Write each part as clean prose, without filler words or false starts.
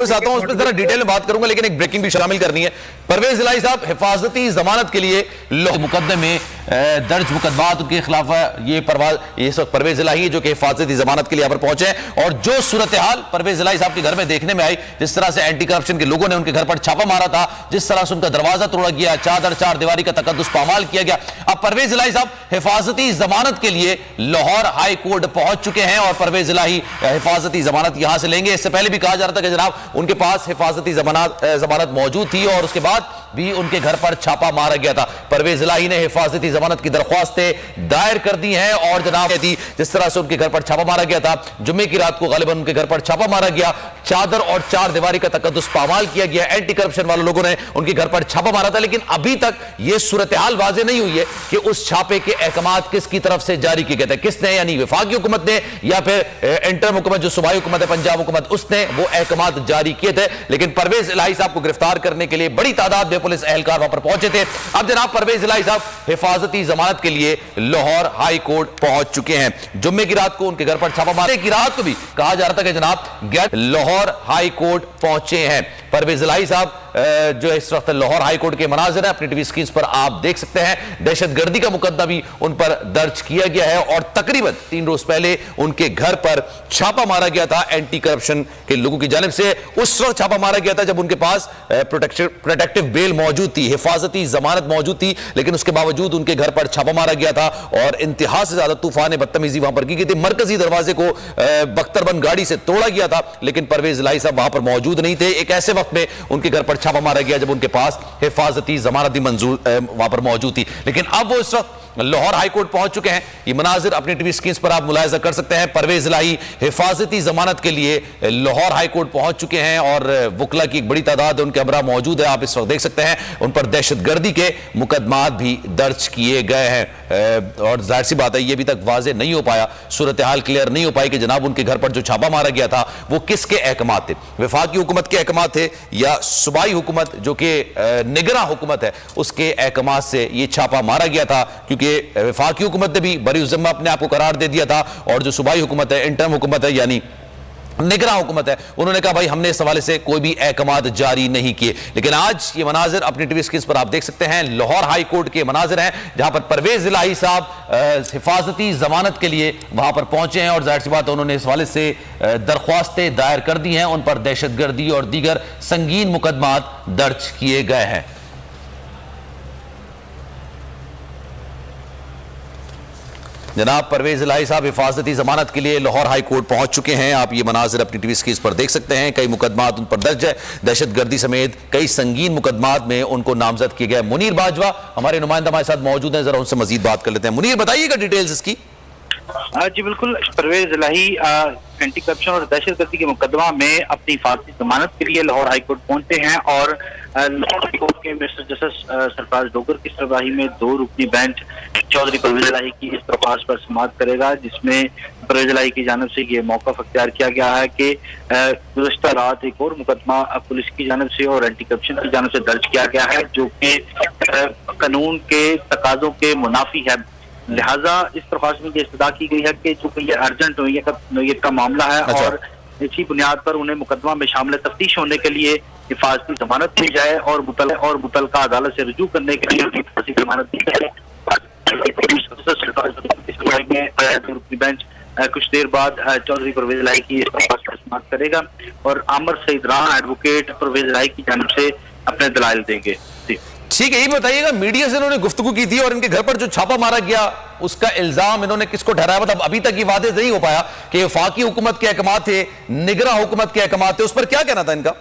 आता हूं, उस पर जरा डिटेल में बात करूंगा, लेकिन एक ब्रेकिंग भी शामिल करनी है। परवेज इलाही साहब हिफाजती जमानत के लिए मुकदमे में दर्ज मुकदमात उनके खिलाफ ये इस वक्त परवेज इलाही जो कि हिफाजती जमानत के लिए यहाँ पर पहुंचे हैं, और जो सूरत हाल परवेज इलाही साहब के घर में देखने में आई, जिस तरह से एंटी करप्शन के लोगों ने उनके घर पर छापा मारा था, जिस तरह से उनका दरवाजा तोड़ा गया, चार दीवारी का तकद्दुस पामाल किया गया, अब परवेज इलाही साहब हिफाजती जमानत के लिए लाहौर हाई कोर्ट पहुंच चुके हैं और परवेज इलाही हिफाजती जमानत यहां से लेंगे। इससे पहले भी कहा जा रहा था कि जनाब उनके पास हिफाजती जमानत मौजूद थी और उसके बाद भी उनके घर पर छापा मारा गया था। परवेज इलाही ने हिफाजती जमानत की दरख्वास्तें दायर कर दी हैं और जनाब जिस तरह से उनके घर पर छापा मारा गया था, जुम्मे की रात को गालिबन उनके घर पर छापा मारा गया, चादर और चार दीवारी का तकद्दुस पामाल किया गया, एंटी करप्शन वाले लोगों ने उनके घर पर छापा मारा था, लेकिन अभी तक यह सूरत हाल वाज़ेह नहीं हुई है कि उस छापे के अहकामात किसकी तरफ से जारी किए गए थे, किसने, यानी वफाकी हुकूमत ने या फिर इंटरम हुकूमत जो सूबाई हुकूमत है पंजाब हुकूमत, उसने वो अहकामात जारी किए थे। लेकिन परवेज इलाही साहब को गिरफ्तार करने के लिए बड़ी तादाद में पुलिस एहलकार वहां पर पहुंचे थे। अब जनाब परवेज इलाही साहब हिफाजती जमानत के लिए लाहौर हाई कोर्ट पहुंच चुके हैं। जुम्मे की रात को उनके घर पर छापा मारने की रात को भी कहा जा रहा था कि जनाब लाहौर हाई कोर्ट पहुंचे हैं। परवेज इलाही साहब जो इस वक्त लाहौर हाई कोर्ट के मनाजिर है अपनी टीवी स्क्रीन पर आप देख सकते हैं। दहशतगर्दी का मुकदमा भी उन पर दर्ज किया गया है और तकरीबन 3 रोज पहले उनके घर पर छापा मारा गया था एंटी करप्शन के लोगों की जानिब से। उस वक्त छापा मारा गया था जब उनके पास प्रोटेक्टिव बेल मौजूद थी, हिफाजती जमानत मौजूद थी, लेकिन उसके बावजूद उनके घर पर छापा मारा गया था और इंतहा से ज्यादा तूफान बदतमीजी वहां पर की गई थी। मरकजी दरवाजे को बख्तरबंद गाड़ी से तोड़ा गया था, लेकिन परवेज इलाही साहब वहां पर मौजूद नहीं थे। एक ऐसे वक्त में उनके घर पर छापा मारा गया जब उनके पास हिफाजती जमानत भी मंजूर वहां पर मौजूद थी, लेकिन अब वो इस वक्त लाहौर हाई कोर्ट पहुंच चुके हैं। ये मनाजिर अपनी टीवी स्क्रीन पर आप मुलाहिजा कर सकते हैं। परवेज इलाही हिफाजती जमानत के लिए लाहौर हाई कोर्ट पहुंच चुके हैं और वकला की एक बड़ी तादाद उनके हमरा मौजूद है, आप इस वक्त देख सकते हैं। उन पर दहशतगर्दी के मुकदमात भी दर्ज किए गए हैं और जाहिर सी बात है ये अभी तक वाज़ेह नहीं हो पाया, सूरत हाल क्लियर नहीं हो पाई कि जनाब उनके घर पर जो छापा मारा गया था वो किसके अहकामात थे, वफाकी हुकूमत के अहकामात थे या सूबाई हुकूमत जो कि निगरां हुकूमत है उसके अहकामात से ये छापा मारा गया था। क्योंकि वफाकी हुकूमत ने भी बरी उज़्ज़म्मा अपने आप को करार दे दिया था और जो सूबाई हुकूमत है, इंटरम हुकूमत है यानी निगरां हुकूमत है, उन्होंने कहा भाई हमने इस हवाले से कोई भी अहकामात जारी नहीं किए। लेकिन आज ये मनाजिर अपनी टीवी स्क्रीन पर आप देख सकते हैं, लाहौर हाई कोर्ट के मनाजिर हैं जहां पर परवेज इलाही साहब हिफाजती जमानत के लिए वहां पर पहुंचे हैं और जाहिर सी बात है उन्होंने इस हवाले से दरख्वास्तें दायर कर दी हैं। उन पर दहशतगर्दी और दीगर संगीन मुकदमात दर्ज किए गए हैं। जनाब परवेज इलाही साहब हिफाजती जमानत के लिए लाहौर हाई कोर्ट पहुंच चुके हैं। आप ये मनाजिर अपनी टीवी स्क्रीन पर देख सकते हैं। कई मुकदमात उन पर दर्ज है, दहशतगर्दी समेत कई संगीन मुकदमात में उनको नामजद किया गया। मुनीर बाजवा हमारे नुमाइंदा हमारे साथ मौजूद हैं, जरा उनसे मजीद बात कर लेते हैं। मुनीर बताइएगा डिटेल्स इसकी। जी बिल्कुल, परवेज इलाही एंटी करप्शन और दहशतगर्दी के मुकदमा में अपनी हिफाजती जमानत के लिए लाहौर हाई कोर्ट पहुंचे हैं और लाहौर हाई कोर्ट के मिस्टर जस्टिस सरफराज डोगर की सरबराही में 2 रुकनी बेंच चौधरी परवेज इलाही की इस दरख्वास्त पर समाअत करेगा, जिसमें परवेज इलाही की जानिब से ये मौका अख्तियार किया गया है कि गुज़श्ता रात एक और मुकदमा पुलिस की जानिब से और एंटी करप्शन की जानिब से दर्ज किया गया है जो कि कानून के तकाजों के मुनाफी है। लिहाजा इस दरख्वास्त में ये इस्तदा की गई है कि चूंकि ये अर्जेंट नोयत का मामला है और इसी बुनियाद पर उन्हें मुकदमा में शामिल तफ्तीश होने के लिए हिफाजती जमानत दी जाए और मुतल्लिका अदालत से रुजू करने के लिए हिफाजती जमानत दी जाए। बेंच कुछ देर बाद चौधरी परवेज इलाही की समाअत करेगा और आमर सईद राना एडवोकेट परवेज इलाही की जानिब से अपने दलाइल देंगे। ठीक है, ये बताइएगा मीडिया से इन्होंने गुफ्तगू की थी और इनके घर पर जो छापा मारा गया उसका इल्जाम इन्होंने किसको ठहराया? मतलब अभी तक ये वादे नहीं हो पाया कि वफाकी हुकूमत के अहकामात थे, निगरां हुकूमत के अहकामात थे, उस पर क्या कहना था इनका?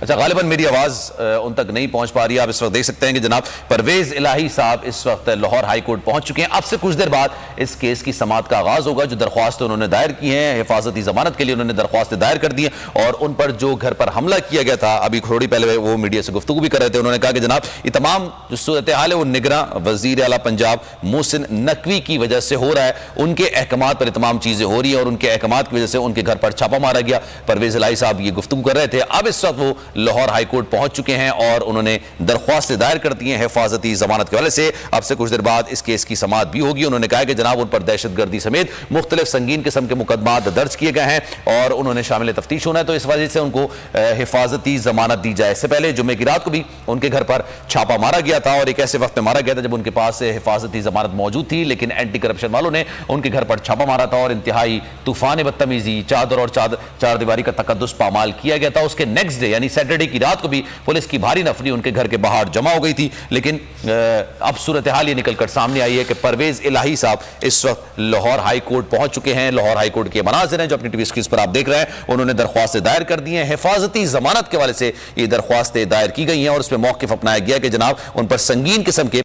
अच्छा, गालिबन मेरी आवाज उन तक नहीं पहुंच पा रही है। आप इस वक्त देख सकते हैं कि जनाब परवेज इलाही साहब इस वक्त लाहौर हाई कोर्ट पहुंच चुके हैं। अब से कुछ देर बाद इस केस की समाअत का आगाज होगा। जो दरख्वास्त उन्होंने दायर की हैं हिफाजती जमानत के लिए, उन्होंने दरख्वास्तें दायर कर दी हैं और उन पर जो घर पर हमला किया गया था, अभी थोड़ी पहले वो मीडिया से गुफ्तगू भी कर रहे थे, उन्होंने कहा कि जनाब ये तमाम जो सूरत हाल है वो निगरां वजीर आला पंजाब मोहसिन नकवी की वजह से हो रहा है, उनके अहकामात पर तमाम चीजें हो रही है और उनके अहकामात की वजह से उनके घर पर छापा मारा गया। परवेज इलाही साहब ये गुफ्तगू कर रहे थे। अब इस वक्त वो लाहौर हाई कोर्ट पहुंच चुके हैं और उन्होंने दरख्वास्त दायर कर दी है हिफाजती जमानत के हवाले से। अब से कुछ देर बाद इस केस की समाअत भी होगी। उन्होंने कहा कि जनाब उन पर दहशतगर्दी समेत मुख्तलिफ संगीन किस्म के मुकदमात दर्ज किए गए हैं और उन्होंने शामिल तफ्तीश होना है, तो इस वजह से उनको हिफाजती जमानत दी जाए। इससे पहले जुम्मे की रात को भी उनके घर पर छापा मारा गया था और एक ऐसे वक्त में मारा गया था जब उनके पास हिफाजती जमानत मौजूद थी, लेकिन एंटी करप्शन वालों ने उनके घर पर छापा मारा था और इंतहाई तूफान बदतमीजी, चादर और चार दीवारी का तकद्दुस पामाल किया गया था। उसके नेक्स्ट डे यानी सैटरडे की रात को भी पुलिस की भारी नफरी उनके घर के बाहर जमा हो गई थी। लेकिन अब सूरत हाल ये निकलकर सामने आई है कि परवेज इलाही साहब इस वक्त लाहौर हाई कोर्ट पहुंच चुके हैं। लाहौर हाई कोर्ट के मनाजिर हैं जो अपनी टीवी स्क्रीन पर आप देख रहे हैं। उन्होंने दरख्वास्तें दायर कर दी हैं। हिफाजती जमानत के हवाले से ये दरख्वास्तें दायर की गई हैं और उसमें मौक़िफ़ अपनाया गया कि जनाब उन पर संगीन किस्म के